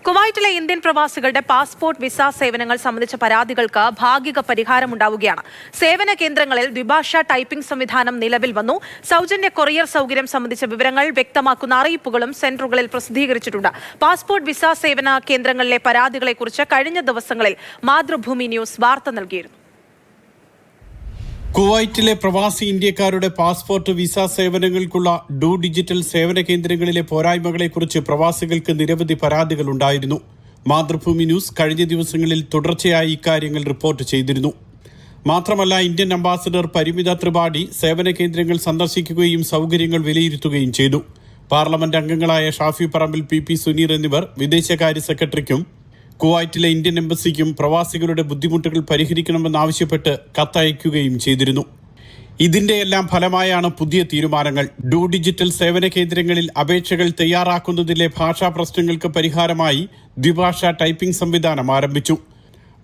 കുവൈറ്റിലെ ഇന്ത്യൻ പ്രവാസികളുടെ passport visa സേവനങ്ങൾ സംബന്ധിച്ച പരാതികൾക്ക് ഭാഗിക പരിഹാരമുണ്ടാവുകയാണ്. സേവന കേന്ദ്രങ്ങളിൽ ദ്വിഭാഷാ ടൈപ്പിംഗ് സംവിധാനം നിലവിൽ വന്നു. സൗജന്യ കൊറിയർ സൗകര്യം സംബന്ധിച്ച വിവരങ്ങൾ വ്യക്തമാക്കുന്ന അറിയിപ്പുകളും സെന്ററുകളിൽ പ്രസിദ്ധീകരിച്ചിട്ടുണ്ട്. പാസ്പോർട്ട് വിസ സേവന കേന്ദ്രങ്ങളിലെ പരാതികളെക്കുറിച്ച് കഴിഞ്ഞ ദിവസങ്ങളിൽ മാതൃഭൂമി ന്യൂസ് വാർത്ത നൽകിയിരുന്നു. കുവൈറ്റിലെ പ്രവാസി ഇന്ത്യക്കാരുടെ പാസ്പോർട്ട് വിസ സേവനങ്ങൾക്കുള്ള ഡിജിറ്റൽ സേവന കേന്ദ്രങ്ങളിലെ പോരായ്മകളെക്കുറിച്ച് പ്രവാസികൾക്ക് നിരവധി പരാതികളുണ്ടായിരുന്നു. മാതൃഭൂമി ന്യൂസ് കഴിഞ്ഞ ദിവസങ്ങളിൽ തുടർച്ചയായി ഇക്കാര്യങ്ങൾ റിപ്പോർട്ട് ചെയ്തിരുന്നു. മാത്രമല്ല, ഇന്ത്യൻ അംബാസഡർ പരിമിത ത്രിപാഠി സേവന കേന്ദ്രങ്ങൾ സന്ദർശിക്കുകയും സൗകര്യങ്ങൾ വിലയിരുത്തുകയും ചെയ്തു. പാർലമെന്റ് അംഗങ്ങളായ ഷാഫി പറമ്പിൽ, പി സുനീർ എന്നിവർ വിദേശകാര്യ സെക്രട്ടറിക്കും കുവൈറ്റിലെ ഇന്ത്യൻ എംബസിക്കും പ്രവാസികളുടെ ബുദ്ധിമുട്ടുകൾ പരിഹരിക്കണമെന്നാവശ്യപ്പെട്ട് കത്തയക്കുകയും ചെയ്തിരുന്നു. ഇതിന്റെയെല്ലാം ഫലമായാണ് പുതിയ തീരുമാനങ്ങൾ. ഡിജിറ്റൽ സേവന കേന്ദ്രങ്ങളിൽ അപേക്ഷകൾ തയ്യാറാക്കുന്നതിലെ ഭാഷാ പ്രശ്നങ്ങൾക്ക് പരിഹാരമായി ദ്വിഭാഷാ ടൈപ്പിംഗ് സംവിധാനം ആരംഭിച്ചു.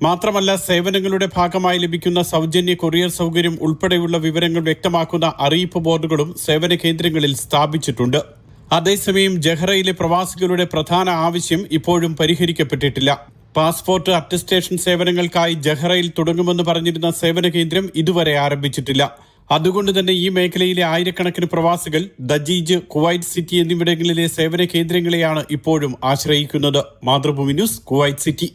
മാത്രമല്ല, സേവനങ്ങളുടെ ഭാഗമായി ലഭിക്കുന്ന സൗജന്യ കൊറിയർ സൗകര്യം ഉൾപ്പെടെയുള്ള വിവരങ്ങൾ വ്യക്തമാക്കുന്ന അറിയിപ്പ് ബോർഡുകളും സേവന കേന്ദ്രങ്ങളിൽ സ്ഥാപിച്ചിട്ടുണ്ട്. അതേസമയം ജഹ്റയിലെ പ്രവാസികളുടെ പ്രധാന ആവശ്യം ഇപ്പോഴും പരിഹരിക്കപ്പെട്ടിട്ടില്ല. പാസ്പോർട്ട് അറ്റസ്റ്റേഷൻ സേവനങ്ങൾക്കായി ജഹ്റയിൽ തുടങ്ങുമെന്ന് പറഞ്ഞിരുന്ന സേവന കേന്ദ്രം ഇതുവരെ ആരംഭിച്ചിട്ടില്ല. അതുകൊണ്ട് തന്നെ ഈ മേഖലയിലെ ആയിരക്കണക്കിന് പ്രവാസികൾ ദജീജ്, കുവൈറ്റ് സിറ്റി എന്നിവിടങ്ങളിലെ സേവന കേന്ദ്രങ്ങളെയാണ് ഇപ്പോഴും ആശ്രയിക്കുന്നത്. Mathrubhumi news, Kuwait city.